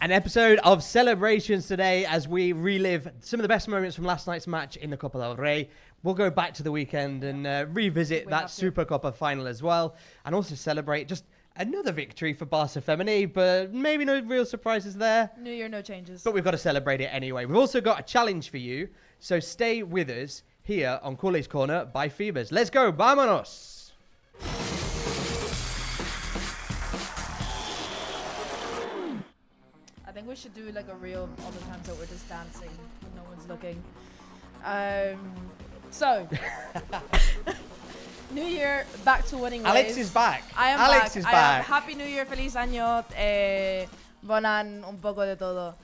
An episode of celebrations today as we relive some of the best moments from last night's match in the Copa del Rey. We'll go back to the weekend and revisit that Supercopa final as well, and also celebrate just another victory for Barça Femen&i, but maybe no real surprises there. New year, no changes. But we've got to celebrate it anyway. We've also got a challenge for you, so stay with us here on Culers Corner by Feeberse. Let's go, vámonos! I think we should do like a reel of all the times that we're just dancing when no one's looking. So, New Year, back to winning ways. Alex is back. I am Alex back. is back. Happy New Year, feliz año, bonan, un poco de todo.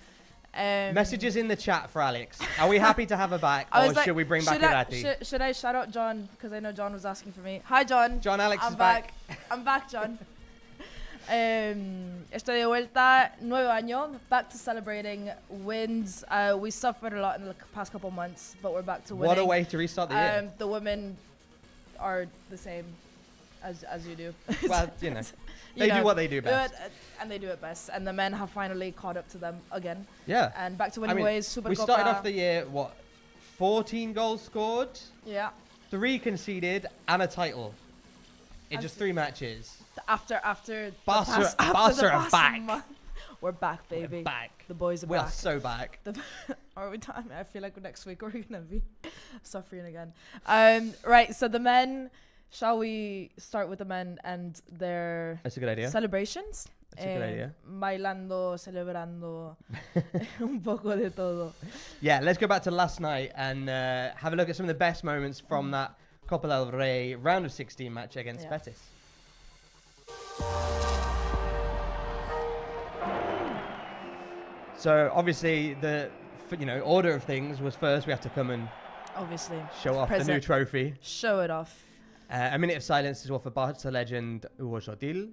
Messages in the chat for Alex. Are we happy to have her back, or should we bring back Irati? Should I shout out John? Because I know John was asking for me. Hi, John. John, Alex I'm is back. I'm back, John. Estoy de vuelta, nuevo año, back to celebrating wins. We suffered a lot in the past couple months, but we're back to winning. What a way to restart the year. The women are the same as you do. Well, you know, they do what they do best. And they do it best. And the men have finally caught up to them again. Yeah. And back to winning ways, Supercopa. We started off the year, 14 goals scored? Yeah. 3 conceded and a title in just 3 matches. After Barca are back. We're back, baby. We're back. The boys are we back. We are so back. Are we done? I feel like next week we're gonna be suffering again. Right. So the men. Shall we start with the men and their That's a good idea. Celebrations? That's a good idea. Bailando, celebrando, un poco de todo. Yeah, let's go back to last night and have a look at some of the best moments from that Copa del Rey round of 16 match against Betis. So obviously the order of things was first we have to come and obviously show off the new trophy. Show it off. A minute of silence as well for Barça legend Bar&ccedil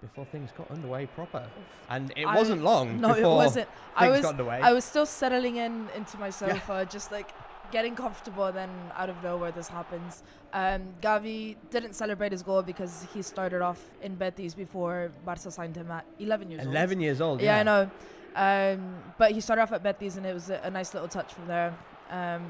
before things got underway proper. And it wasn't long before it wasn't. things got underway. I was still settling into my sofa, just like getting comfortable, and then out of nowhere this happens. Gavi didn't celebrate his goal because he started off in Betis before Barça signed him at 11 years old. 11 years old, yeah. I know. But he started off at Betis and it was a nice little touch from there.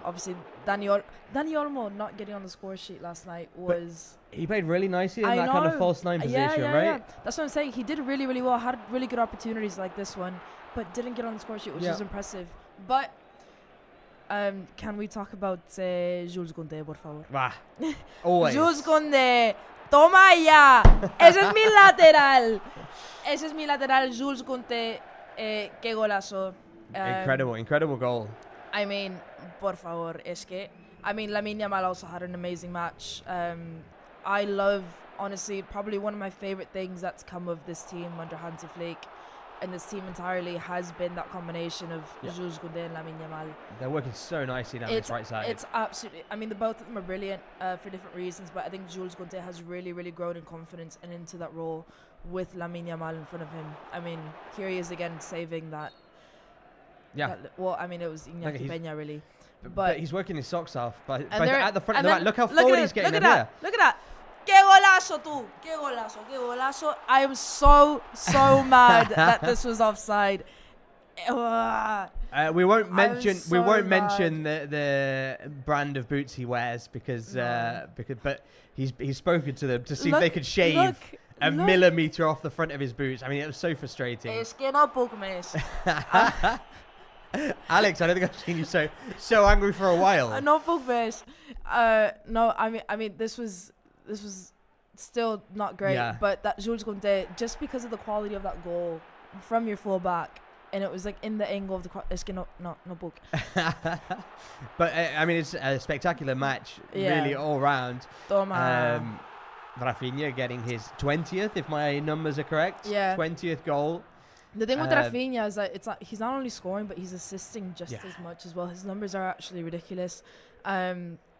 Obviously, Dani Olmo not getting on the score sheet last night was... He played really nicely in that kind of false 9 position, right? Yeah. That's what I'm saying. He did really, really well. Had really good opportunities like this one, but didn't get on the score sheet, which is impressive. But can we talk about Jules Koundé, por favor? Always. Jules Koundé, toma ya. Ese es mi lateral. Ese es mi lateral, Jules Koundé. Qué golazo. Incredible goal. I mean, por favor, es que... I mean, Lamine Yamal also had an amazing match. I love, honestly, probably one of my favorite things that's come of this team under Hansi Flick, and this team entirely has been that combination of Jules Koundé and Lamine Yamal. They're working so nicely down this right side. It's absolutely... I mean, both of them are brilliant for different reasons, but I think Jules Koundé has really, really grown in confidence and into that role with Lamine Yamal in front of him. I mean, here he is again saving that. Yeah. Well, I mean, it was Iñaki Peña, really. But he's working his socks off. But at the front of the back, look how forward he's getting here. Look at that. ¡Qué golazo, tú! ¡Qué golazo! ¡Qué golazo! I am so mad that this was offside. We won't mention so mention the brand of boots he wears because but he's spoken to them to see if they could shave a millimeter off the front of his boots. I mean, it was so frustrating. Es que no puc més. Alex, I don't think I've seen you so angry for a while. No puc més. No, I mean this was still not great, but that Jules Conte, just because of the quality of that goal from your fullback, and it was like in the angle of the es que no puc. But I mean, it's a spectacular match, really all round. Toma. Rafinha getting his 20th, if my numbers are correct. 20th goal. The thing with Rafinha is that he's not only scoring, but he's assisting just as much as well. His numbers are actually ridiculous.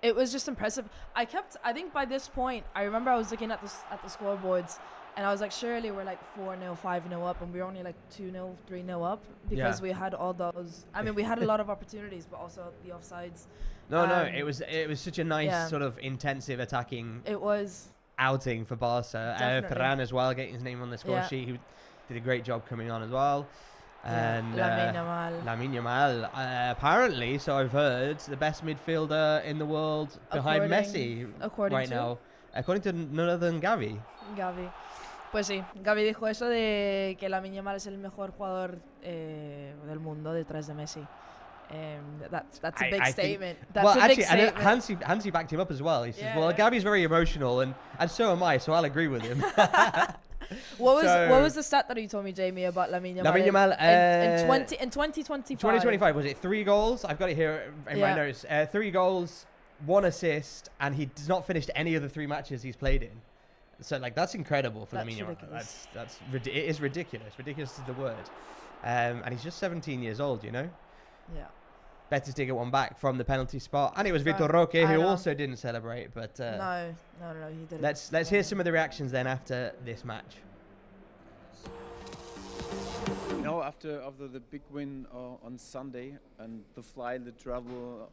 It was just impressive. I think by this point, I remember I was looking at the scoreboards, and I was like, surely we're like 4-0, 5-0 up, and we were only like 2-0, 3-0 up because we had all those. I mean, we had a lot of opportunities, but also the offsides. No, it was such a nice sort of intensive attacking. It was outing for Barca. Ferran as well, getting his name on the score sheet. He did a great job coming on as well. And Lamine Yamal, apparently, so I've heard, the best midfielder in the world behind Messi right now, according to none other than Gavi. Pues sí, Gavi dijo eso de que Lamine Yamal es el mejor jugador del mundo detrás de Messi. That's a big statement. Hansi backed him up as well. He says, well, Gavi's very emotional, and so am I, so I'll agree with him. What was the stat that you told me, Jamie, about Lamine Yamal? Lamine Yamal in 2025. 2025, was it 3 goals? I've got it here in my notes. 3 goals, 1 assist, and he's not finished any of the 3 matches he's played in. So, like, that's incredible for Lamine Yamal. It is ridiculous. Ridiculous is the word. And he's just 17 years old, you know? Yeah. Betis did get one back from the penalty spot, and it was Vitor Roque who also didn't celebrate. But no, he didn't. Let's hear some of the reactions then after this match. You know, after the big win on Sunday and the travel,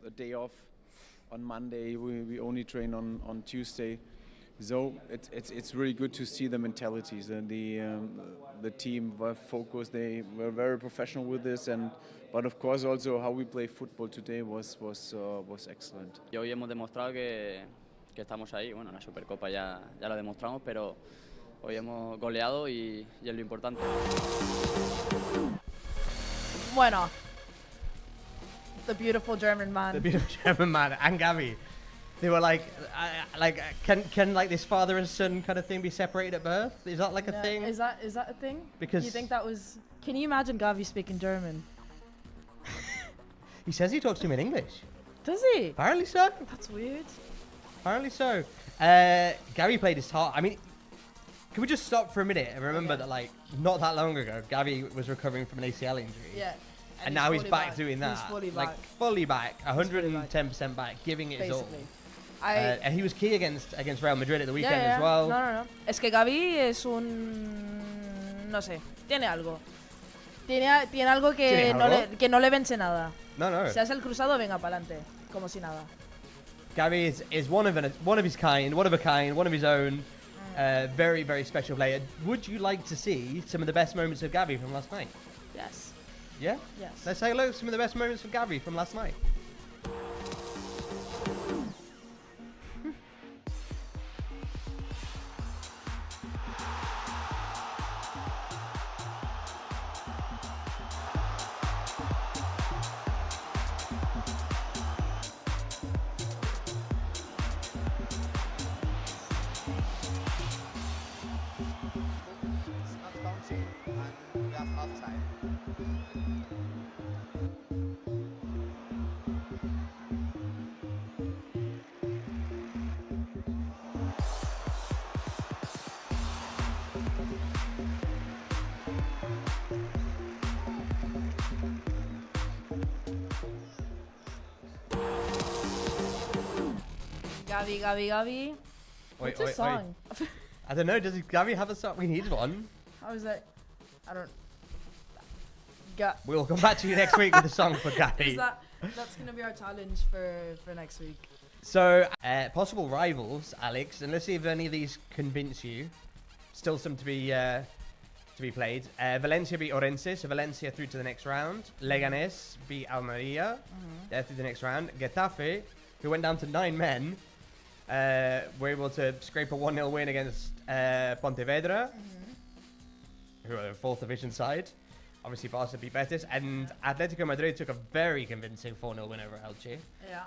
a day off on Monday, we only train on Tuesday. So it's really good to see the mentalities and the team were focused. They were very professional with this, but of course also how we play football today was excellent. Y hoy hemos demostrado que estamos ahí. Bueno, la Supercopa ya lo demostramos, pero hoy hemos goleado y es lo importante. Bueno, the beautiful German man. The beautiful German man and Gavi. They were like can like this father and son kind of thing be separated at birth? Is that like a thing? Is that a thing? Because you think that was? Can you imagine Gavi speaking German? He says he talks to him in English. Does he? Apparently so. That's weird. Apparently so. Gavi played his heart. I mean, can we just stop for a minute and remember that, like, not that long ago, Gavi was recovering from an ACL injury. Yeah. And now he's back doing that. He's fully back, 110% back, giving it his all. And he was key against Real Madrid at the weekend as well. No. Es que Gavi es un... No sé, tiene algo. Tiene algo que no le vence nada. No. Se hace el cruzado, venga para adelante, como si nada. Gavi is one of his kind, one of his own. Very, very special player. Would you like to see some of the best moments of Gavi from last night? Yes. Yeah? Yes. Let's take a look at some of the best moments of Gavi from last night. Gavi. What's his song? I don't know. Does Gavi have a song? We need one. How is that? I don't... We'll come back to you next week with a song for Gavi. That's going to be our challenge for next week. So, possible rivals, Alex, and let's see if any of these convince you. Still some to be to be played. Valencia beat Orense, so Valencia through to the next round. Leganés beat Almería, they're through the next round. Getafe, who went down to 9 men, were able to scrape a 1-0 win against Pontevedra, who are a 4th division side. Obviously, Barça beat Betis, and Atletico Madrid took a very convincing 4-0 win over Elche,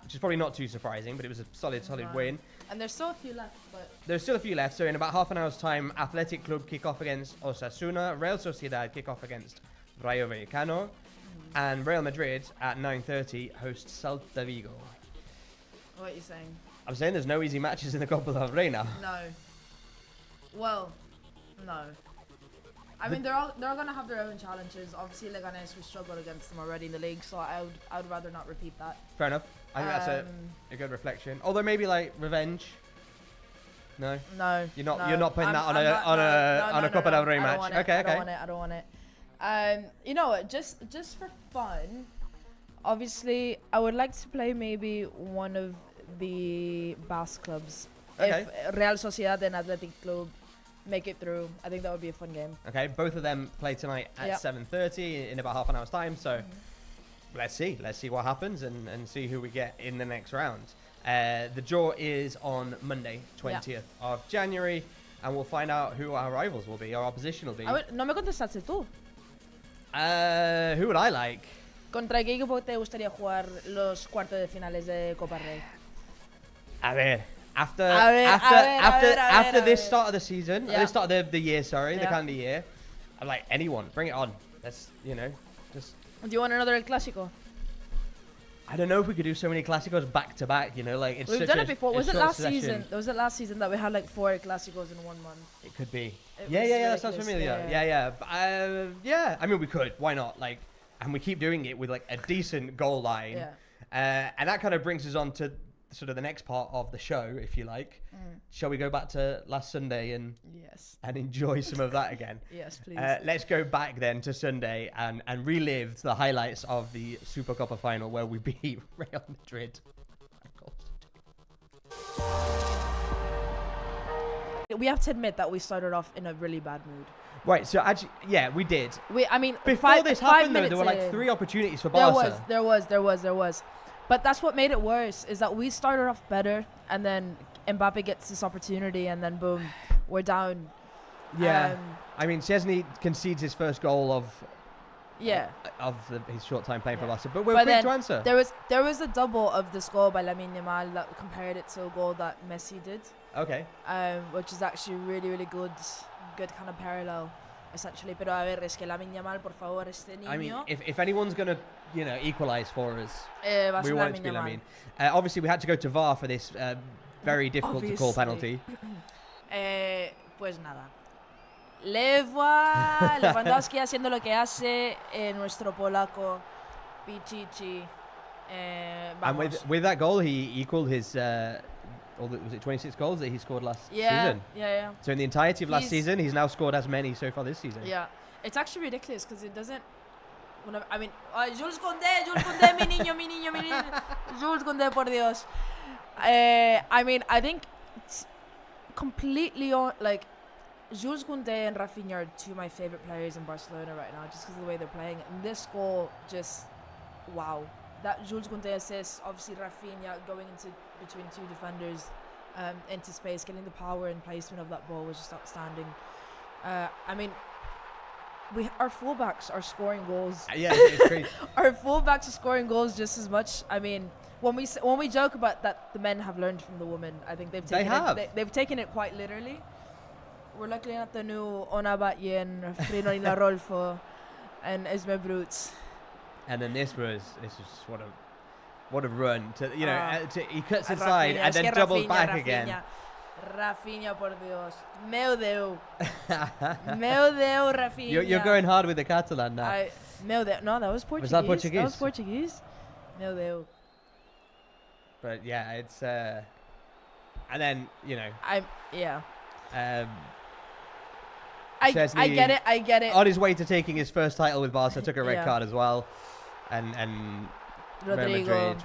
which is probably not too surprising, but it was a solid win. And there's still a few left, but... There's still a few left, so in about half an hour's time, Athletic Club kick off against Osasuna, Real Sociedad kick off against Rayo Vallecano, and Real Madrid at 9:30 hosts Celta Vigo. What are you saying? I'm saying there's no easy matches in the Copa del Rey now. No. Well, no. I mean, they're all gonna have their own challenges. Obviously, Leganés, we struggled against them already in the league, so I would rather not repeat that. Fair enough. I think that's a good reflection. Although maybe like revenge. No. No. You're not putting that on a Copa del Rey match. Okay. I don't want it. You know what? Just for fun, obviously, I would like to play maybe one of the Basque clubs. Okay. If Real Sociedad and Athletic Club make it through, I think that would be a fun game. Okay, both of them play tonight at 7:30 in about half an hour's time. So let's see what happens and see who we get in the next round. The draw is on Monday, 20th of January, and we'll find out who our rivals will be, our opposition will be. No me contestaste tú. Who would I like? ¿Contra qué equipo te gustaría jugar los cuartos de finales de Copa Rey? A ver, after this start of the season, this start of the year, the calendar year, I'm like, anyone, bring it on. Let's, just... Do you want another El Clásico? I don't know if we could do so many Clásicos back to back, like it's We've done it before. Was it last season? Was it last season that we had like 4 Clásicos in 1 month? It could be. Yeah, that sounds familiar. Yeah. I mean, we could. Why not? And we keep doing it with like a decent goal line. Yeah. And that kind of brings us on to sort of the next part of the show, if you like. Shall we go back to last Sunday and enjoy some of that again? Yes, please. Let's go back then to Sunday and relive the highlights of the Supercopa final where we beat Real Madrid. We have to admit that we started off in a really bad mood. Right, so actually, yeah, we did. Before this happened, though, there were like 3 opportunities for Barça. There was. But that's what made it worse, is that we started off better, and then Mbappe gets this opportunity, and then boom, we're down. Yeah. I mean, Szczesny concedes his first goal of his short time playing for Barça. But we're quick to answer. There was a double of this goal by Lamine Yamal that compared it to a goal that Messi did. Okay. Which is actually really, really good kind of parallel, essentially. Pero a ver, es que Lamine Yamal, por favor, este niño. I mean, if anyone's going to, equalize for us, we want it to be Lamine. Obviously, we had to go to VAR for this very difficult to call penalty. Pues nada. Lewandowski haciendo lo que hace, nuestro polaco Pichichi. And with that goal, he equaled his, was it 26 goals that he scored last season? Yeah. So in the entirety of last season, he's now scored as many so far this season. Yeah. It's actually ridiculous because it doesn't... Jules Koundé, mi niño. Jules Koundé, por Dios. I think it's completely Jules Koundé and Rafinha are 2 of my favorite players in Barcelona right now, just because of the way they're playing. And this goal, just wow. That Jules Koundé assist, obviously Rafinha going between 2 defenders into space, getting the power and placement of that ball was just outstanding. Our fullbacks are scoring goals. Yeah, it's crazy. Our fullbacks are scoring goals just as much. I mean, when we joke about that, the men have learned from the women. I think they've taken it quite literally. We're looking at the new Ona Batyen, Frinolina Rolfo, and Esme Brutes. And then this was just what a run to he cuts inside and then doubles back again. Rafinha, por Dios. Meu Déu. Meu Déu, Rafinha. You're going hard with the Catalan now. Meu Déu. No, that was Portuguese. Was that Portuguese? That was Portuguese. Meu Déu. But yeah, it's and then I get it. On his way to taking his first title with Barca, took a red card as well, and Rodrigo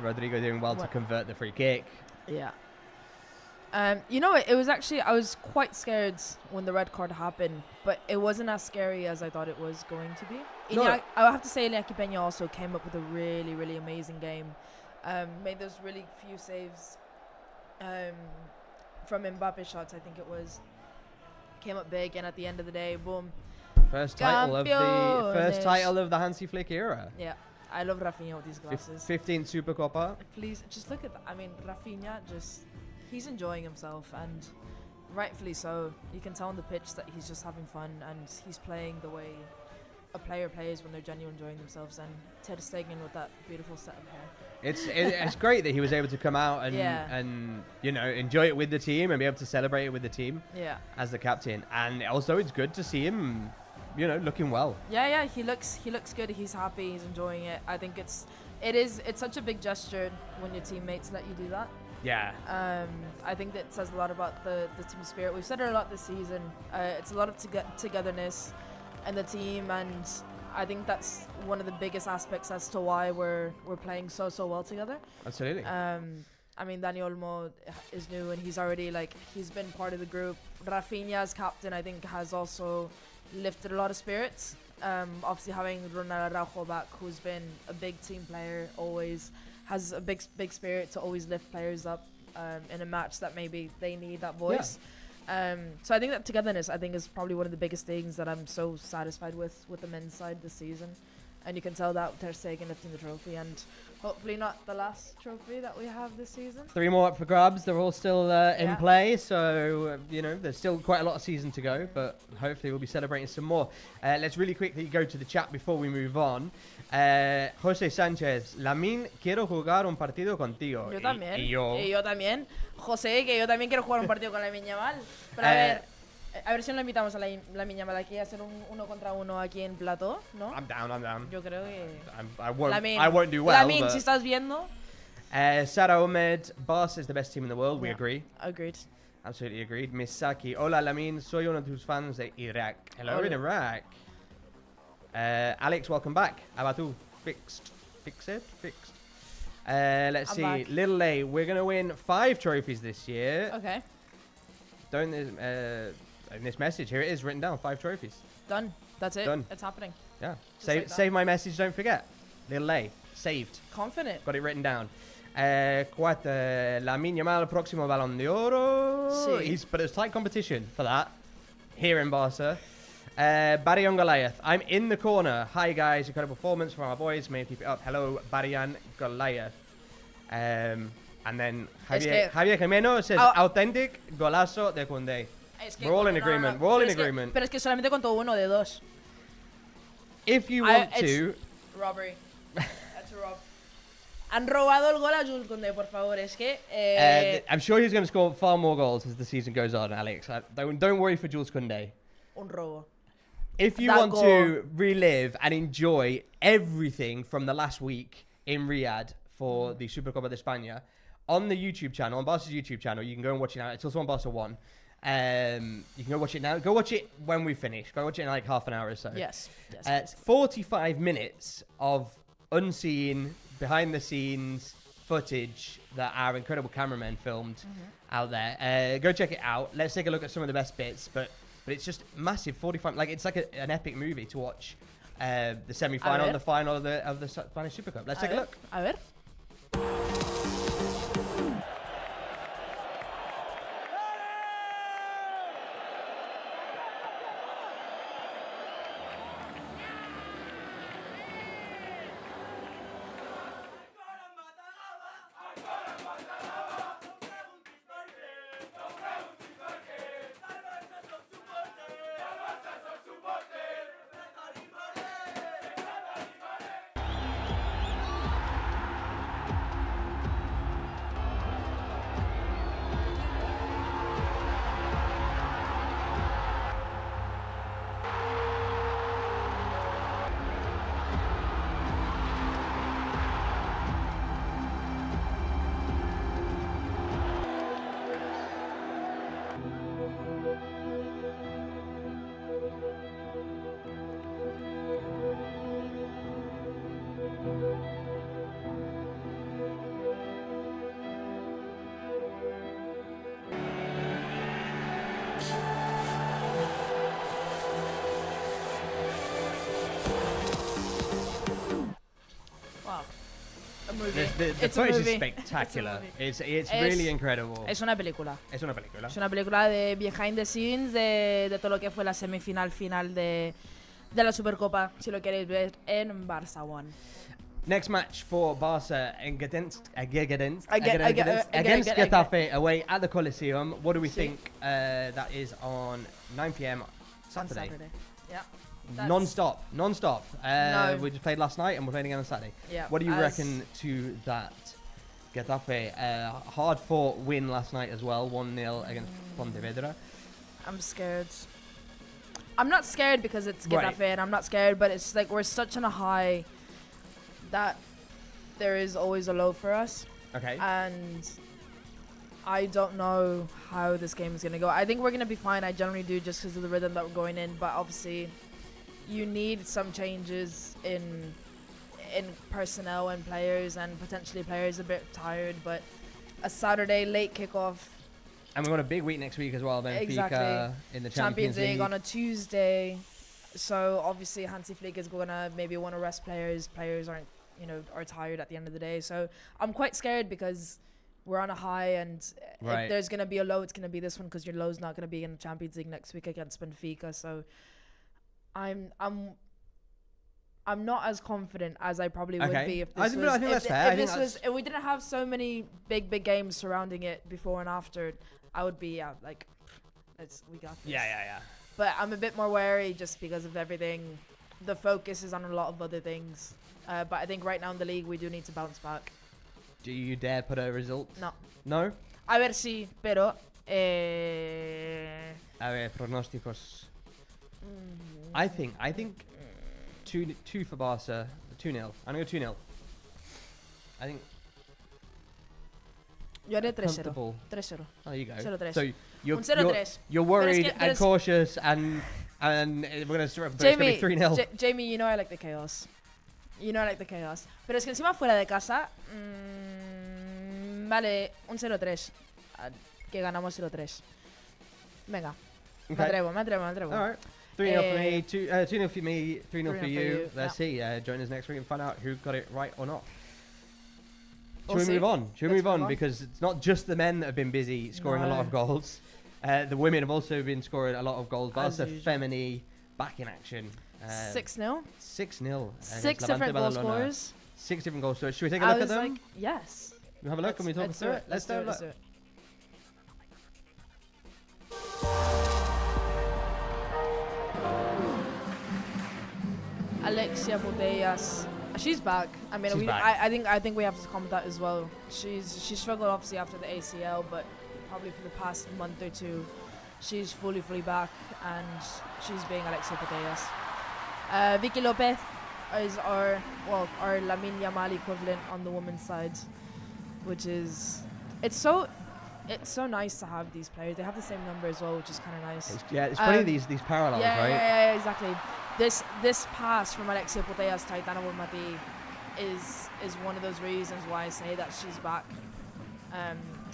doing well to convert the free kick. Yeah. You know, it was actually, I was quite scared when the red card happened, but it wasn't as scary as I thought it was going to be. No. I have to say, Iñaki Peña also came up with a really, really amazing game. Made those really few saves from Mbappe shots, I think it was. Came up big, and at the end of the day, boom. First title of the Hansi Flick era. Yeah, I love Rafinha with these glasses. 15th Supercopa. Please, just look at that. I mean, Rafinha he's enjoying himself, and rightfully so. You can tell on the pitch that he's just having fun, and he's playing the way a player plays when they're genuinely enjoying themselves. And Ter Stegen with that beautiful set of hair. It's great that he was able to come out and Yeah. and enjoy it with the team and be able to celebrate it with the team Yeah. as the captain. And also it's good to see him, looking well. Yeah, he looks good. He's happy. He's enjoying it. I think it's such a big gesture when your teammates let you do that. Yeah. I think that says a lot about the team spirit. We've said it a lot this season. It's a lot of togetherness and the team, and I think that's one of the biggest aspects as to why we're playing so well together. Absolutely. I mean, Dani Olmo is new, and he's already he's been part of the group. Rafinha as captain, I think, has also lifted a lot of spirits. Obviously, having Ronald Araujo back, who's been a big team player, always has a big spirit to always lift players up in a match that maybe they need that voice. So I think that togetherness, I think, is probably one of the biggest things that I'm so satisfied with the men's side this season. And you can tell that with Ter Stegen lifting the trophy, and hopefully not the last trophy that we have this season. 3 more up for grabs. They're all still in Yeah. play, so there's still quite a lot of season to go, but hopefully we'll be celebrating some more. Let's really quickly go to the chat before we move on. José Sánchez, Lamine, quiero jugar un partido contigo. Yo también. Y yo. Y yo también. José, que yo también quiero jugar un partido con Lamine Yamal. Pero a ver si lo invitamos a Lamine Yamal aquí a hacer un 1 contra 1 aquí en plató, ¿no? I'm down. Yo creo que... I won't do well. Lamine, but si estás viendo... Sarah Ahmed, Barça is the best team in the world. We Yeah. agree. Agreed. Absolutely agreed. Miss Saki, hola Lamine, soy uno de tus fans de Iraq. Hello Hola. in Iraq. Alex, welcome back. How about you? Fixed. Let's I'm see. back. Little A, we're going to win 5 trophies this year. Okay. In this message, here it is written down, 5 trophies. Done. That's it. Done. It's happening. Yeah. Just like that. Save my message, don't forget. Little A, saved. Confident. Got it written down. Lamine Yamal, próximo Balón de Oro. Sí. But it's tight competition for that here in Barca. Baryan Goliath, I'm in the corner. Hi guys, incredible performance from our boys. May keep it up. Hello, Baryan Goliath. And then Javier Jimeno says, authentic golazo de Koundé. We're all in agreement. We're all in agreement. Pero es que solamente contó uno de 2. If you want to... Robbery. That's a rob. Han robado el gol a Jules Koundé, por favor. Es que... I'm sure he's going to score far more goals as the season goes on, Alex. Don't worry for Jules Koundé. Un robo. If you That want goal. to relive and enjoy everything from the last week in Riyadh for the Supercopa de España, on the YouTube channel, on Barca's YouTube channel, you can go and watch it now. It's also on Barca 1. You can go watch it now. Go watch it when we finish. Go watch it in like half an hour or so. Yes. It's 45 minutes of unseen, behind the scenes footage that our incredible cameramen filmed out there. Go check it out. Let's take a look at some of the best bits, but it's just massive. 45, like it's like an epic movie to watch. The semi-final and the final of the Spanish Super Cup. Let's take a look. A ver. The It's a footage is movie. spectacular. It's a It's Es- really incredible. Es una película. Es una película. Es una película de behind the scenes de todo lo que fue la semifinal final de la Supercopa, si lo queréis ver, en Barça One. Next match for Barca against Against Getafe away at the Coliseum. What do we Sí. think? That is on 9 p.m. On Saturday. Saturday. Yeah. That's- Non-stop. No. We just played last night and we're playing again on Saturday. Yeah. What do you as- reckon to that? Getafe, hard-fought win last night as well, 1-0 against Pontevedra. I'm scared. I'm not scared because it's Right. Getafe and I'm not scared, but it's like we're such on a high that there is always a low for us. Okay. And I don't know how this game is going to go. I think we're going to be fine. I generally do, just because of the rhythm that we're going in. But obviously, you need some changes in personnel and players, and potentially players a bit tired. But a Saturday late kickoff, And we've got a big week next week as well, Benfica Exactly. in the Champions League League. on a Tuesday. So obviously, Hansi Flick is going to maybe want to rest players. Players aren't, are tired at the end of the day. So I'm quite scared because we're on a high, and Right. if there's going to be a low, it's going to be this one, because your low's not going to be in the Champions League next week against Benfica. So I'm not as confident as I probably would Okay. be if I this think- was. I think if that's th- fair. I If think this was, if we didn't have so many big games surrounding it before and after, I would be like, we got this. Yeah. But I'm a bit more wary just because of everything. The focus is on a lot of other things. But I think right now in the league, we do need to bounce back. Do you dare put a result? No. No? A ver si, pero... A ver, pronósticos. I think 2 for Barca, 2-0. I'm going to go 2-0. I think Yo haré 3-0. comfortable. 3-0. Oh, there you go. 0-3. So you're, Un 0-3. you're worried que- and cautious and we're going to be 3-0. Jamie, you know I like the chaos. Pero es que encima fuera de casa... vale, un 0-3. Que ganamos 0-3. Venga. Me atrevo. All right. 3-0 for me, 2-0 for me, 3-0 for 3-0 for you. you, Let's see. Join us next week and find out who got it right or not. We'll Should we see. move on? Should we Let's move on? move on. Because it's not just the men that have been busy scoring a lot of No. goals. The women have also been scoring a lot of goals. As Barca usual. Femen&i back in action. 6-0. 6-0. 6 different goal scorers. 6 different goal scorers. Should we take a I look at was them? like, yes. We'll have a look and we talk Let's through do it. Let's do Let's it. do it. Alexia Botellas, she's back. I mean, She's back. I think we have to comment that as well. She struggled obviously after the ACL, but probably for the past month or two, she's fully back, and she's being Alexia Botellas. Vicky Lopez is our Lamine Yamal equivalent on the women's side, which is it's so nice to have these players. They have the same number as well, which is kind of nice. It's funny these parallels, right? Yeah, exactly. This pass from Alexia Putellas to Aitana Bonmatí is one of those reasons why I say that she's back.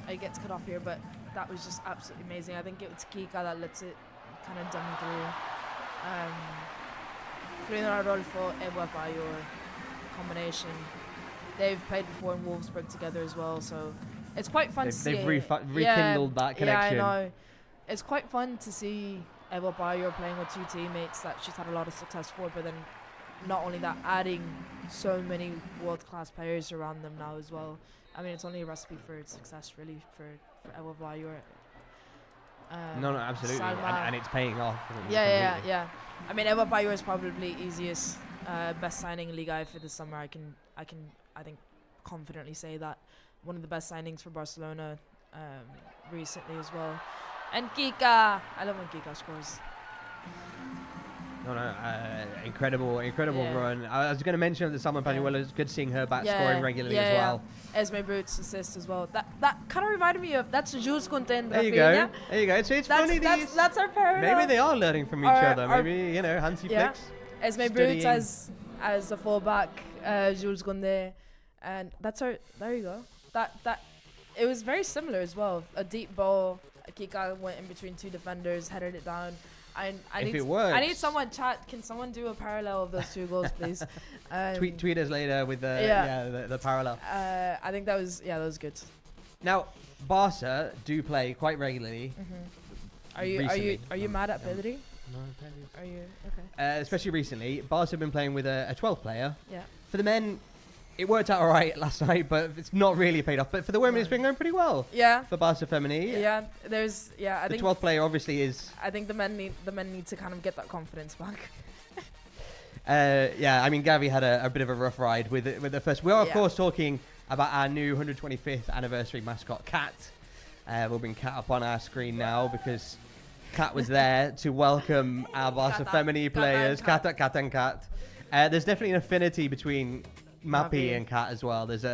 I get cut off here, but that was just absolutely amazing. I think it was Kika that lets it kind of dummy through. Frida Rodolfo, Eva Bayor combination. They've played before in Wolfsburg together as well, so it's quite fun to see. They've rekindled that connection. Yeah, I know. It's quite fun to see Eva Bayor playing with 2 teammates that she's had a lot of success for, but then not only that, adding so many world-class players around them now as well. I mean, it's only a recipe for success, really, for Eva Bayor. No, absolutely, and it's paying off. Yeah. I mean, Eva Bayor is probably easiest, best signing in Liga for this summer. I think confidently say that. One of the best signings for Barcelona recently as well. And Kika, I love when Kika scores. No, incredible Yeah. run. I was going to mention the Salma Panuela. It's good seeing her back Yeah, scoring regularly yeah, as well. Yeah. Esme Boots assist as well. That kind of reminded me of that's Jules Conte and There you Rafinha. go. There you go. So it's funny these. That's our parallel. Maybe they are learning from each other. Maybe Hansi yeah. Flick's Esme studying. Boots as a fullback, Jules Conde, and that's our. There you go. That it was very similar as well. A deep ball. Kika went in between 2 defenders, headed it down. I If need it works. I need someone chat. Can someone do a parallel of those 2 goals, please? Tweet us later with the the parallel. I think that was good. Now, Barca do play quite regularly. Are you Recently. mad at Pedri? No, Are you okay? especially recently, Barca have been playing with a 12th player. Yeah. For the men, it worked out all right last night, but it's not really paid off. But for the women, No. it's been going pretty well. Yeah. For Barca Femini. Yeah. I The think 12th player obviously is. I think the men need to kind of get that confidence back. I mean, Gavi had a bit of a rough ride with the first. We are, of Yeah. course, talking about our new 125th anniversary mascot, Cat. We'll bring Cat up on our screen now because Cat was there to welcome our Barca Cat Femini and players, Cat. Cat and Cat. There's definitely an affinity between Mappy Mappy. and Cat as well. There's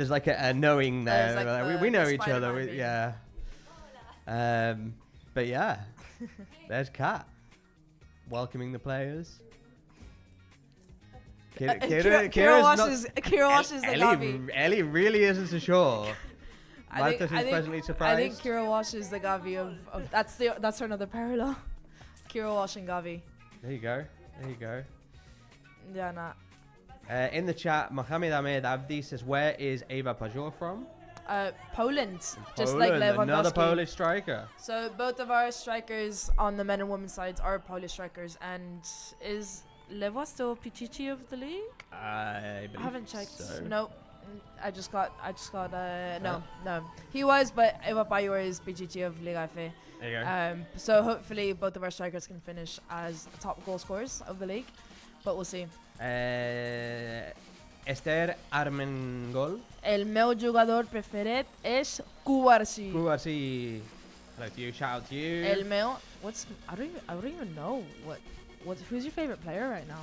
like a knowing there. There's like We know the each other. Spider-Man Yeah. But yeah, there's Cat welcoming the players. Kira washes the Gavi. Ellie really isn't so sure. I think, Marta is pleasantly I think surprised. Kira washes the Gavi of that's another parallel. Kira washing Gavi. There you go. Yeah, nah. In the chat, Mohamed Ahmed Abdi says, "Where is Eva Pajor from?" Poland, just like Poland, another Lewandowski. Polish striker. So both of our strikers on the men and women's sides are Polish strikers. And is Lewa still Pichichi of the league? I I haven't checked. So. Nope. I just got no. He was, but Eva Pajor is Pichichi of Liga F. There you go. So hopefully both of our strikers can finish as top goal scorers of the league, but we'll see. Esther Armengol. El meu jugador preferit es Cubarsi. Kuwasi. Hello to you. Shout out to you. El meu. I don't even know who's your favorite player right now.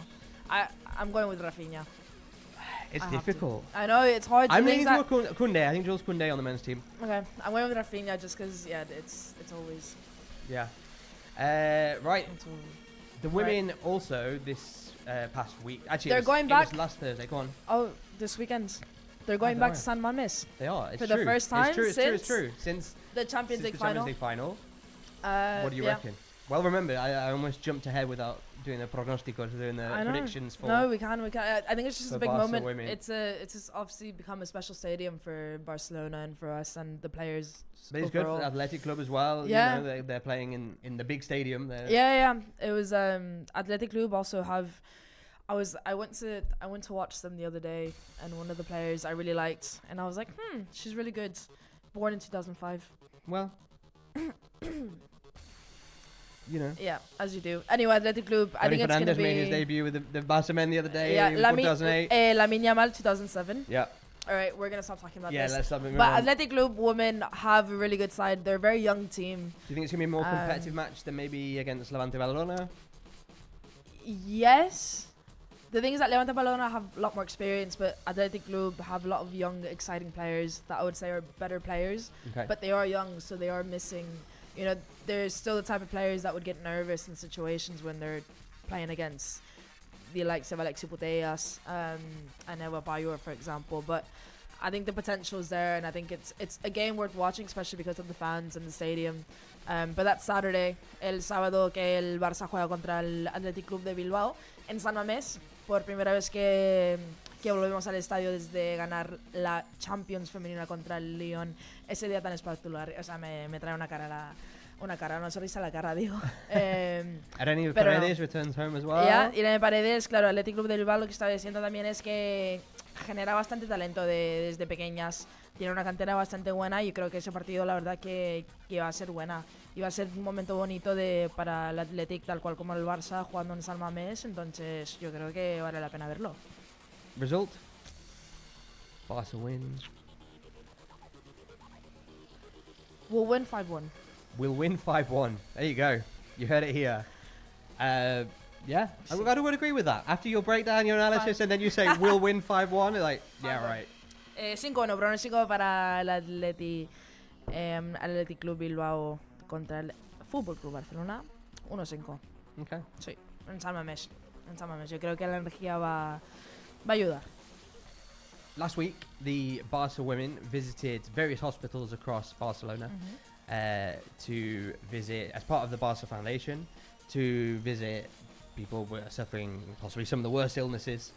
I'm going with Rafinha. It's I have difficult. I know it's hard. I'm to leaning think toward Kunde. I think Jules Kunde on the men's team. Okay, I'm going with Rafinha just because it's always. Yeah. Right. It's always The women also this past week. Actually, They're going back. It was last Thursday. Go on. oh, this weekend. They're going don't back know. to San Mames. They are. It's For true. the first time It's true. Since The Champions since League the final. Champions League final. What do you yeah. reckon? Well, remember, I almost jumped ahead without doing the prognosticos, doing the I know. predictions for. No, we can. I think it's just for a big Barca moment. women. It's just obviously become a special stadium for Barcelona and for us and the players. But it's good overall. for the Athletic Club as well. Yeah. You know, they're playing in the big stadium. Yeah. It was Athletic Club also have. I went to watch them the other day, and one of the players I really liked, and I was like, she's really good. Born in 2005. Well, you know. Yeah, as you do. Anyway, Athletic Club. I think it's Fernandez gonna be. made his debut with the Barca men the other day. Yeah, in Lamine 2008. Yamal 2007. Yeah. All right, we're gonna stop talking about Yeah, this. let's stop it. But Athletic Club women have a really good side. They're a very young team. Do you think it's gonna be a more competitive match than maybe against Levante Barcelona? Yes. The thing is that Levante Barcelona have a lot more experience, but Athletic Club have a lot of young, exciting players that I would say are better players. Okay. But they are young, so they are missing. You know, they're still the type of players that would get nervous in situations when they're playing against the likes of Alexis Putellas and Eva Pajor, for example. But I think the potential is there, and I think it's a game worth watching, especially because of the fans and the stadium. But that's Saturday, el sábado que el Barça juega contra el Athletic Club de Bilbao en San Mamés, por primera vez que volvemos al estadio desde ganar la Champions femenina contra el Lyon. Ese día tan espectacular, o sea, me trae una sonrisa a la cara, digo. Irene pero Paredes returns home as well. Ya, Irene Paredes, claro, el Athletic Club de Bilbao lo que está diciendo también es que genera bastante talento desde pequeñas. Tiene una cantera bastante buena y creo que ese partido la verdad que va a ser buena. Y va a ser un momento bonito para el Athletic, tal cual como el Barça, jugando en San Mamés. Entonces yo creo que vale la pena verlo. Result? Barca win. We'll win 5-1. We'll win 5-1. There you go. You heard it here. Yeah, I would agree with that. After your breakdown, your analysis, and then you say we'll win 5-1, like, yeah, right. 5-1, pronóstico para el Athletic Club Bilbao contra el Fútbol Club Barcelona. 1-5. Okay. Sí, en San Mamés. Yo creo que la energía va a ayudar. Last week, the Barca women visited various hospitals across Barcelona. to visit, as part of the Barça Foundation, to visit people who are suffering possibly some of the worst illnesses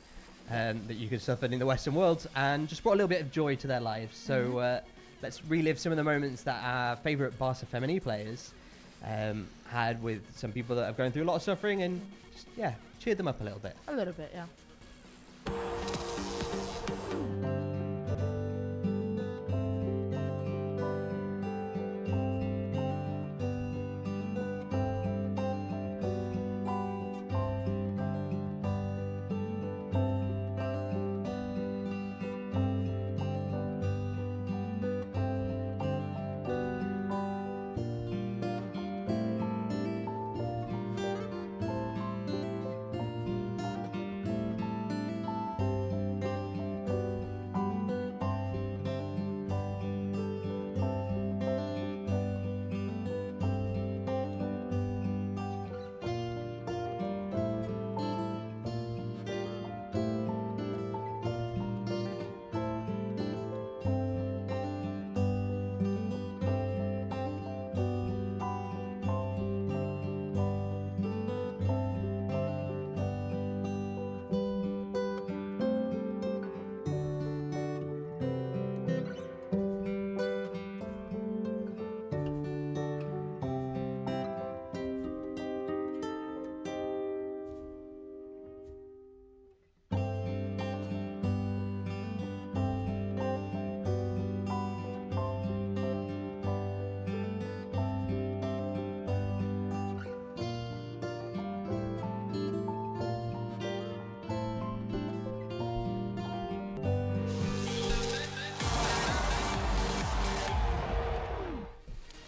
that you could suffer in the Western world, and just brought a little bit of joy to their lives. So let's relive some of the moments that our favourite Barça Femen players had with some people that have gone through a lot of suffering, and just, cheered them up a little bit. A little bit, yeah.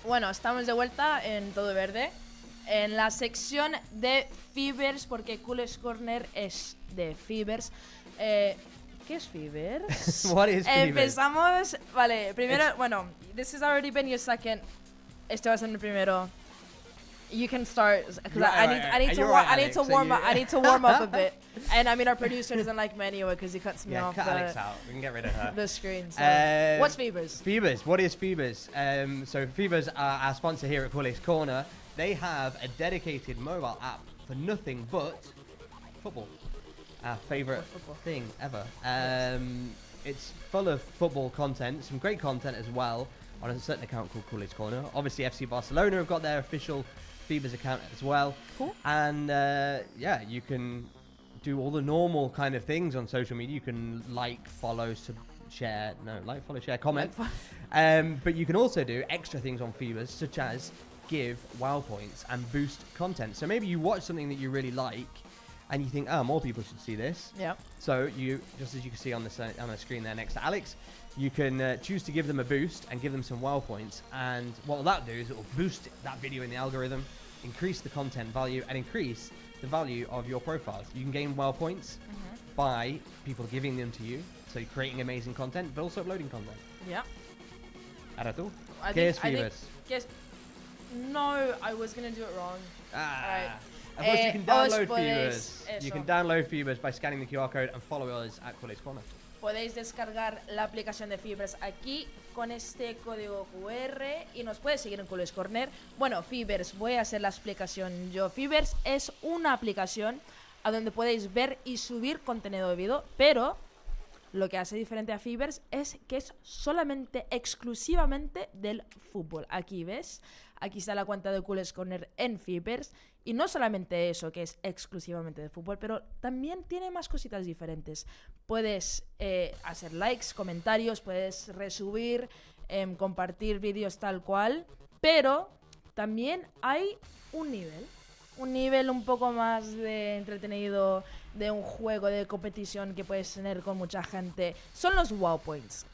Bueno, estamos de vuelta en Todo Verde, en la sección de Feeberse, porque Culers Corner es de Feeberse. ¿Qué es Feeberse? What is Feeberse? Empezamos, vale, primero, bueno, this has already been your second. Este va a ser el primero. You can start, because I need to warm up a bit. And I mean, our producer doesn't like me anyway because he cuts me off. Cut Alex out. We can get rid of her. The screen. So. What's Feeberse? Feeberse. What is Feeberse? So Feeberse are our sponsor here at Culers Corner. They have a dedicated mobile app for nothing but football. Our favourite thing ever. It's full of football content, some great content as well, on a certain account called Culers Corner. Obviously, FC Barcelona have got their official Feeberse account as well. Cool. And you can do all the normal kind of things on social media. You can follow, share, comment. But you can also do extra things on Feeberse, such as give WoW points and boost content. So maybe you watch something that you really like, and you think, more people should see this. Yeah. So you, just as you can see on the screen there next to Alex, you can choose to give them a boost and give them some WoW points. And what will that do is it will boost that video in the algorithm, increase the content value, and increase the value of your profiles. You can gain WoW points by people giving them to you, so you're creating amazing content, but also uploading content. Yeah. Era tú. ¿Qué es Feeberse? No, I was going to do it wrong. Right. Of course, you can download Feeberse. You can download Feeberse by scanning the QR code and follow us at Culers Corner. Podéis descargar la aplicación de Feeberse aquí con este código QR y nos puedes seguir en Culers Corner. Bueno, Feeberse, voy a hacer la explicación yo. Feeberse es una aplicación a donde podéis ver y subir contenido de vídeo, pero lo que hace diferente a Feeberse es que es solamente, exclusivamente del fútbol. Aquí ves, aquí está la cuenta de Culers Corner en Feeberse. Y no solamente eso, que es exclusivamente de fútbol, pero también tiene más cositas diferentes. Puedes hacer likes, comentarios, puedes resubir, compartir vídeos tal cual, pero también hay un nivel un poco más de entretenido, de un juego de competición que puedes tener con mucha gente. Son los WoW Points.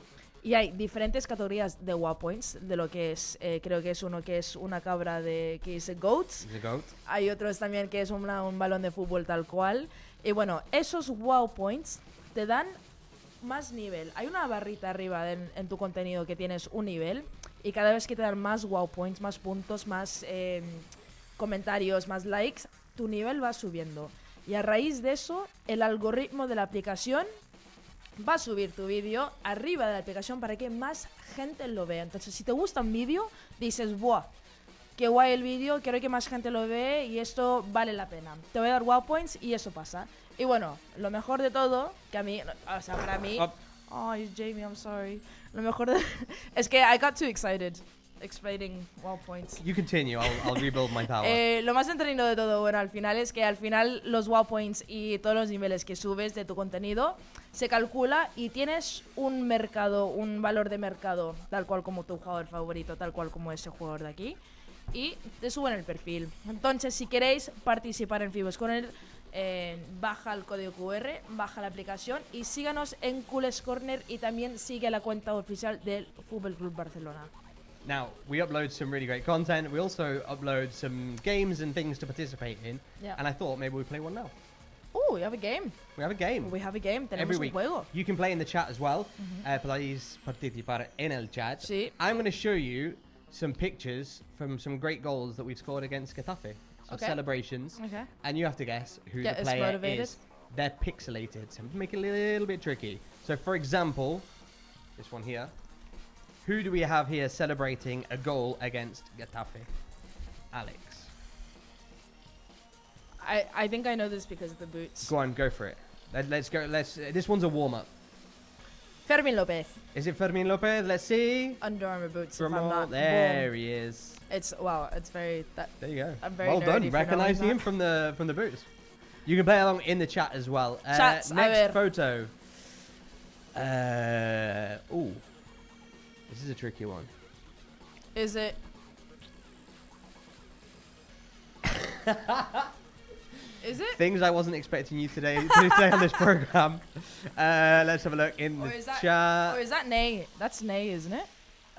Y hay diferentes categorías de WoW Points, de lo que es, creo que es uno que es una cabra que dice GOAT. The GOAT. Hay otros también que es un balón de fútbol tal cual. Y bueno, esos WoW Points te dan más nivel. Hay una barrita arriba en tu contenido que tienes un nivel. Y cada vez que te dan más WoW Points, más puntos, más comentarios, más likes, tu nivel va subiendo. Y a raíz de eso, el algoritmo de la aplicación va a subir tu vídeo arriba de la aplicación para que más gente lo vea. Entonces, si te gusta un vídeo, dices, ¡buah! Qué guay el vídeo, quiero que más gente lo vea y esto vale la pena. Te voy a dar wow points y eso pasa. Y bueno, lo mejor de todo, que a mí, o sea, para mí... Oh, Jamie, I'm sorry. Lo mejor de... es que I got too excited explaining wow points. You continue, I'll rebuild my power. Lo más entretenido de todo, bueno, al final es que al final los wow points y todos los niveles que subes de tu contenido se calcula y tienes un mercado, un valor de mercado, tal cual como tu jugador favorito, tal cual como ese jugador de aquí, y te suben el perfil. Entonces, si queréis participar en Feeberse con él, baja el código QR, baja la aplicación y síganos en Culers Corner y también sigue la cuenta oficial del Fútbol Club Barcelona. Now, we upload some really great content. We also upload some games and things to participate in. Yeah. And I thought maybe we'd play one now. Oh, we have a game. We have a game. We have a game. Tenemos Every un week. juego. You can play in the chat as well. Podéis participar en el chat. Sí. I'm going to show you some pictures from some great goals that we've scored against Getafe. Some Okay. celebrations. Okay. And you have to guess who Get the us player motivated. is. They're pixelated, so make it a little bit tricky. So, for example, this one here. Who do we have here celebrating a goal against Getafe? Alex. I think I know this because of the boots. Go on, go for it. Let's go. This one's a warm-up. Fermín López. Is it Fermin Lopez? Let's see. Under Armour boots. If I'm From not. there Boom. he is. It's wow. It's very. That, There you go. I'm very well nerdy done. for Recognizing knowing him from the boots. You can play along in the chat as well. Chats, a ver. Next photo. Ooh. This is a tricky one. is it? Is it? Things I wasn't expecting you today to say on this program. Let's have a look in Or the is that? chat. Or is that Ney? That's Ney, isn't it?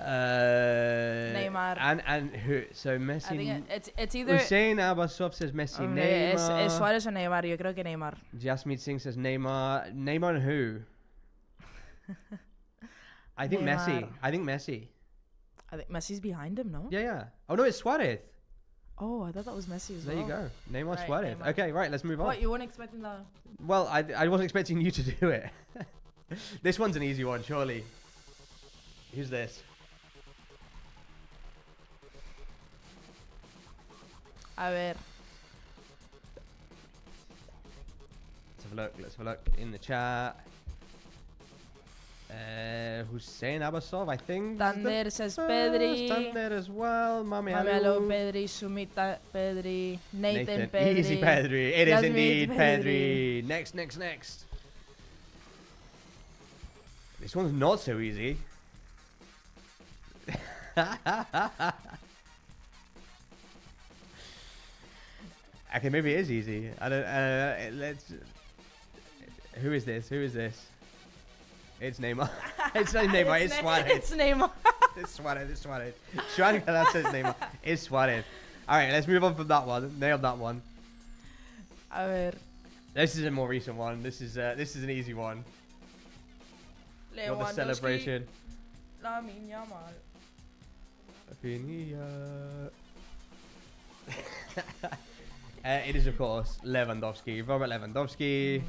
Neymar. And who? So Messi. I think it's either. Hussein Abbasov says Messi. Hombre, Neymar. es Suárez o Neymar. Yo creo que Neymar. Jasmine Singh says Neymar. Neymar and who? I think Messi. Neymar. I think Messi. I think Messi's behind him, no? Yeah, yeah. Oh no, it's Suarez. Oh, I thought that was Messi as There well. you go. Neymar Right, Suarez. Neymar. Okay, right. Let's move on. What, you weren't expecting that? Well, I wasn't expecting you to do it. This one's an easy one, surely. Who's this? A ver. Let's have a look. Let's have a look in the chat. Hussein Abbasov, I think. Tander says Pedri. Tander as well. Mamelo, Pedri, Sumita, Pedri, Nathan, Pedri. Easy Pedri. It is Jasmine indeed Pedri. Pedri. Next. This one's not so easy. Okay, maybe it is easy. I don't. Let's. Who is this? It's Neymar. It's not Neymar. It's Suarez. It's Neymar. It's Suarez. Joan Calas says Neymar. It's Suarez. All right, let's move on from that one. Nailed that one. A ver. This is a more recent one. This is an easy one. Got the celebration. Lamine Yamal. It is of course Lewandowski, Robert Lewandowski.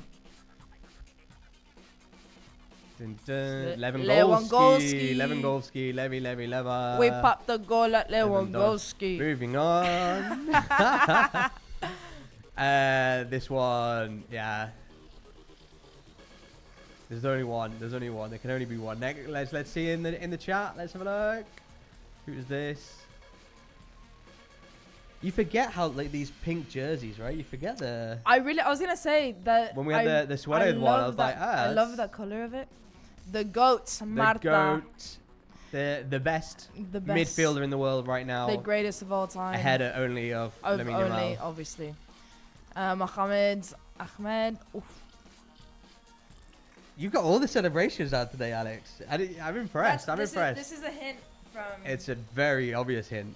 Lewandowski, Leva. We popped the goal at Lewandowski. Moving on. This one, yeah. There's only one. There can only be one. Let's see in the chat. Let's have a look. Who's this? You forget how like these pink jerseys, right? You forget the. I was gonna say that When we had the Suarez one, I was like, I love the color of it. The goats, Marta. The goat, the best The best midfielder in the world right now. The greatest of all time. Ahead only of Lamine Yamal. Obviously. Ahmed. Oof. You got all the celebrations out today, Alex. I'm impressed. I'm impressed. This is a hint from. It's a very obvious hint.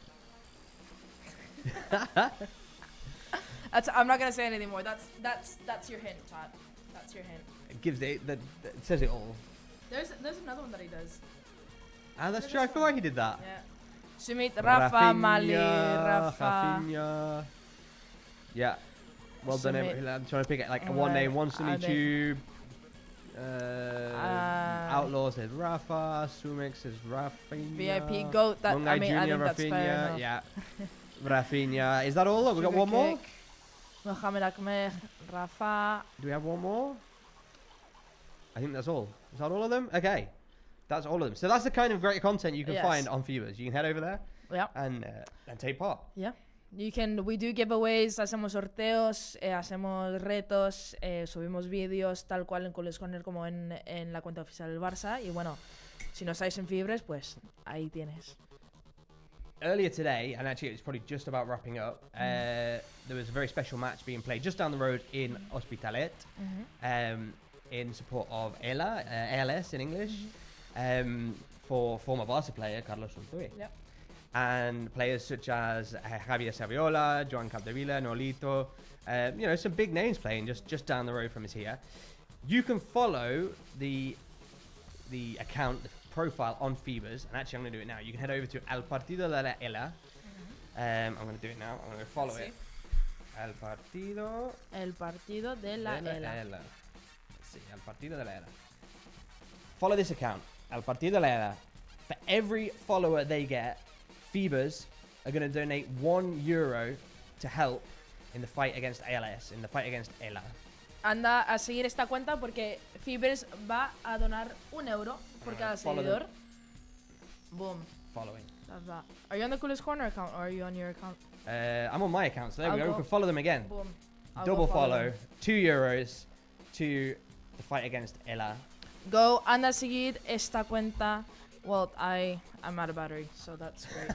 I'm not gonna say anything more. That's your hint, Todd. That's your hint. It gives it says it all. There's another one that he does. Ah, that's There's true. I this thought he did that. Yeah. Sumit, Rafa, Mali, Rafa. Rafinha. Yeah. Well done. Sumit. I'm trying to pick it like Alright, one name. One Sunny I don't- Tube. Outlaws is Rafa. Sumix is Rafinha. VIP GOAT. That, Mungai I mean, I Junior, think that's fair Rafinha. enough. Yeah. Rafinha. Is that all? We got one more? Mohamed Akmeh, Rafa. Do we have one more? I think that's all. Is that all of them? Okay. That's all of them. So that's the kind of great content you can find on Feeberse. You can head over there and take part. Yeah. We do giveaways, hacemos sorteos, hacemos retos, subimos vídeos tal cual en Culers Corner como en la cuenta oficial del Barça. Y bueno, si no estáis en Feeberse, pues ahí tienes. Earlier today, and actually it's probably just about wrapping up, there was a very special match being played just down the road in Hospitalet, in support of ELA, ALS in English, for former Barça player Carlos Ultui. Yep. And players such as Javier Saviola, Joan Capdevila, Nolito, some big names playing just down the road from us here. You can follow the account, the profile on Feeberse, and actually I'm going to do it now. You can head over to El Partido de la ELA. I'm going to do it now. I'm going to follow it. El Partido de la ELA. Let's see, El Partido de la ELA. Follow this account, El Partido de la ELA. For every follower they get, Feeberse are going to donate €1 to help in the fight against ALS, in the fight against ELA. Anda a seguir esta cuenta porque Feeberse va a donar €1 por cada seguidor. Boom. Following. That's that. Are you on the Culers Corner account or are you on your account? I'm on my account, so there we go. We can follow them again. Boom. Double follow. €2 to the fight against ELA. Go, anda a seguir esta cuenta. Well, I'm out of battery, so that's great.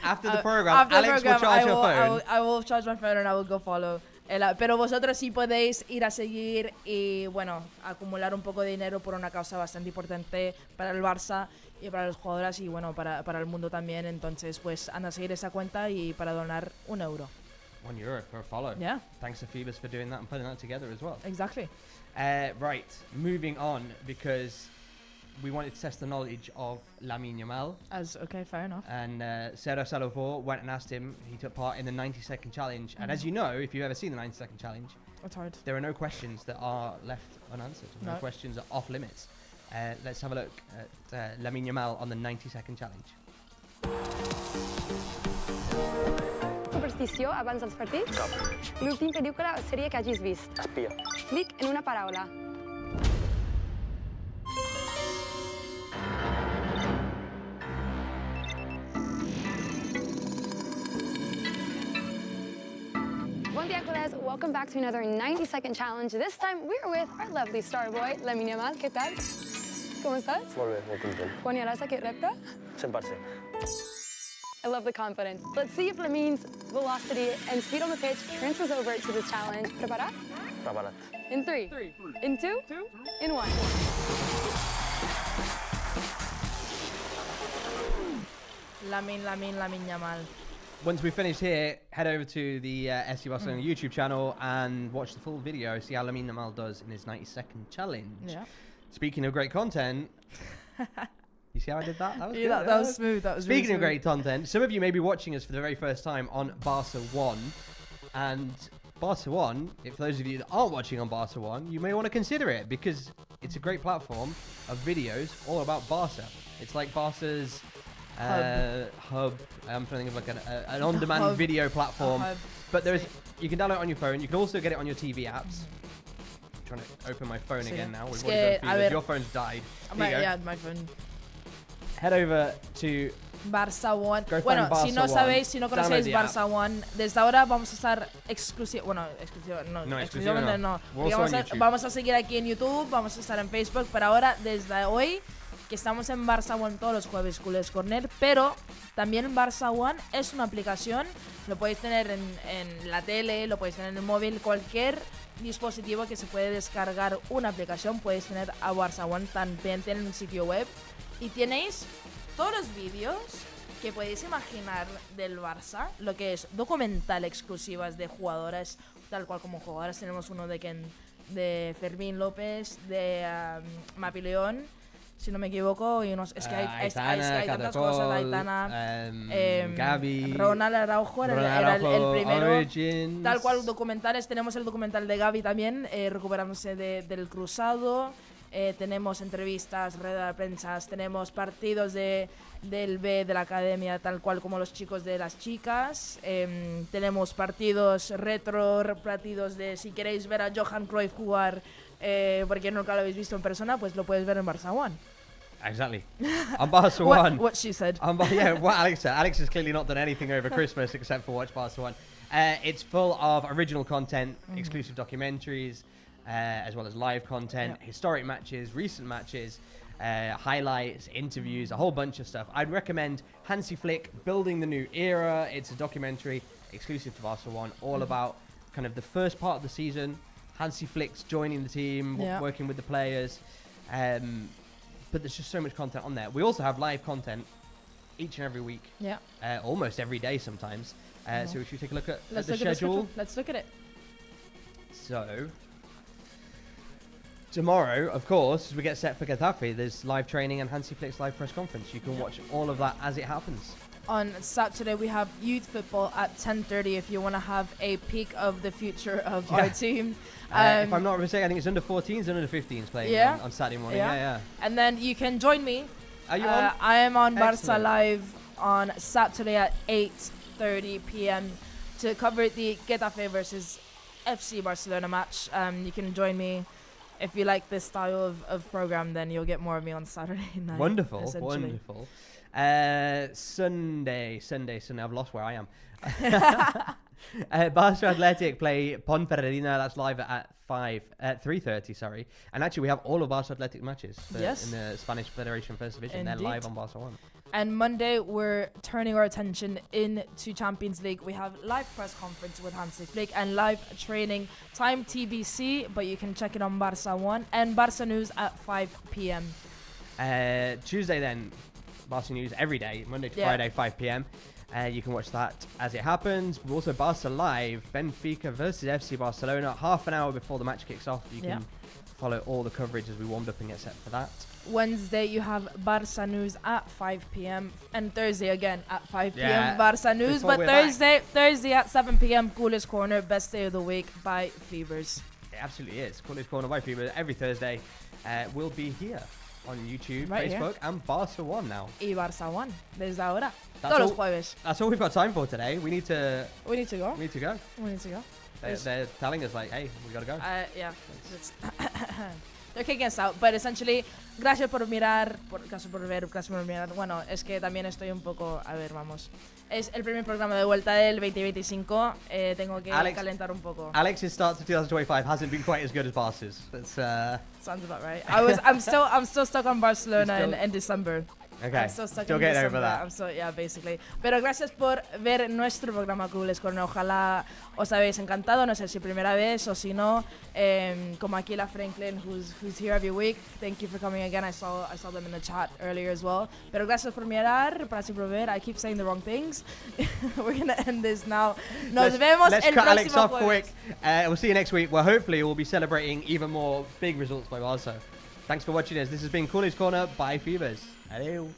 After the program, Alex will charge your phone. I will charge my phone and I will go follow. Pero vosotros sí podéis ir a seguir y, bueno, acumular un poco de dinero por una causa bastante importante para el Barça y para los jugadores y, bueno, para el mundo también. Entonces, pues, anda a seguir esa cuenta y para donar €1. €1 per follow. Yeah. Thanks to Feeberse for doing that and putting that together as well. Exactly. Right, moving on, because we wanted to test the knowledge of Lamine Yamal. Okay, fair enough. And Sarah Salopor went and asked him. He took part in the 90-second challenge. And as you know, if you've ever seen the 90-second challenge, it's hard. There are no questions that are left unanswered. No questions are off limits. Let's have a look at Lamine Yamal on the 90-second challenge. Superstició abans dels partits? Cap. L'últim pel·lícula o sèrie que hagis vist? Espia. Flic en una paraula. Bon dia, Culers. Welcome back to another 90-second challenge. This time we're with our lovely star boy, Lamine Yamal. Què tal? Com estàs? Molt bé, molt content. Guanyaràs aquest repte? 100%. I love the confidence. Let's see if Lamine's velocity and speed on the pitch transfers over to this challenge. Preparat? Preparat. In 3, in 2, in 1. Lamine Yamal. Once we finish here, head over to the FC Barcelona YouTube channel and watch the full video, see how Lamine Yamal does in his 90-second challenge. Yeah. Speaking of great content, you see how I did that? That was Yeah, good. that was smooth. That was Speaking really of great content, some of you may be watching us for the very first time on Barca 1. And Barca 1, for those of you that aren't watching on Barca 1, you may want to consider it because it's a great platform of videos all about Barca. It's like Barca's hub. I'm trying to think of like an on-demand video platform. But you can download it on your phone. You can also get it on your TV apps. I'm trying to open my phone again now. With your phone's died. Yeah, my phone. Head over to Barça One. Go Bueno, find si no Barça sabéis, One. si no Download conocéis the Barça app. One, desde ahora vamos a estar exclusivamente no. We're also on YouTube. Vamos a seguir aquí en YouTube, vamos a estar en Facebook, pero ahora desde hoy que estamos en Barça One todos los jueves Culers Corner, pero también Barça One es una aplicación, lo podéis tener en la tele, lo podéis tener en el móvil, cualquier dispositivo que se puede descargar una aplicación, podéis tener a Barça One, también tienen un sitio web y tenéis todos los vídeos que podéis imaginar del Barça, lo que es documental exclusivas de jugadoras, tal cual como jugadoras. Tenemos uno de Fermín López, de Mapi León, si no me equivoco, y es que hay tantas cosas, Aitana, Gaby, Ronald Araujo era el primero. Origins. Tal cual, documentales, tenemos el documental de Gaby también, recuperándose del cruzado. Tenemos entrevistas, rueda de prensa, tenemos partidos del B de la academia, tal cual como los chicos de las chicas. Tenemos partidos retro, partidos de si queréis ver a Johan Cruyff jugar, porque nunca lo habéis visto en persona, pues lo puedes ver en Barça One. Exactly. On Barça One. What she said. Yeah, what Alex said. Alex has clearly not done anything over Christmas except for watch Barça One. It's full of original content, exclusive documentaries, as well as live content, historic matches, recent matches, highlights, interviews, a whole bunch of stuff. I'd recommend Hansi Flick, Building the New Era. It's a documentary exclusive to Barça One, all about kind of the first part of the season, Hansi Flick's joining the team, working with the players. But there's just so much content on there. We also have live content each and every week. Yeah. Almost every day sometimes. So we should take a look at the schedule. Let's look at it. So, tomorrow, of course, as we get set for Getafe, there's live training and Hansi Flick's live press conference. You can watch all of that as it happens. On Saturday, we have youth football at 10:30 if you want to have a peek of the future of our team. If I'm not mistaken, I think it's under 14s and under 15s playing on Saturday morning. Yeah. And then you can join me. Are you on? I am on Excellent. Barça Live on Saturday at 8:30 p.m. to cover the Getafe versus FC Barcelona match. You can join me. If you like this style of program, then you'll get more of me on Saturday night. Wonderful. Sunday. I've lost where I am. Barça Athletic play Ponferradina. That's live at 3:30. Sorry, and actually we have all of Barça Athletic matches in the Spanish Federation First Division. Indeed. They're live on Barça One. And Monday, we're turning our attention into Champions League. We have live press conference with Hansi Flick and live training, time TBC, but you can check it on Barça One and Barça News at 5 p.m. Tuesday then, Barça News every day, Monday to Friday, 5 p.m. You can watch that as it happens. But also Barça Live, Benfica versus FC Barcelona, half an hour before the match kicks off. You can follow all the coverage as we warmed up and get set for that. Wednesday, you have Barça News at 5 p.m. and Thursday again at 5 p.m. Barça News, but Thursday at 7 p.m. Culers Corner, best day of the week by Feeberse. It absolutely is. Culers Corner by Feeberse every Thursday. We'll be here on YouTube, Facebook, and Barça One now. Y Barça One desde ahora. Todos los jueves. That's all we've got time for today. We need to go. They're telling us like, hey, we gotta go. Yeah. They're kicking us out, but essentially, gracias por mirar, gracias por ver. Bueno, es que también estoy un poco, a ver, vamos. Es el primer programa de vuelta del 2025. Tengo que calentar un poco. Alex's start to 2025 hasn't been quite as good as Barca's. Sounds about right. I'm still stuck on Barcelona in December. Okay. Still getting over that. Basically. Pero gracias por ver nuestro programa Culers Corner. Ojalá os habéis encantado. No sé si primera vez o si no. Como Aquila Franklin, who's here every week. Thank you for coming again. I saw them in the chat earlier as well. Pero gracias por mirar, gracias por ver. I keep saying the wrong things. We're gonna end this now. Nos vemos el próximo jueves. Let's cut Alex off quick. We'll see you next week, where hopefully we'll be celebrating even more big results by Barca. Thanks for watching us. This has been Culers Corner by Feeberse. Adieu.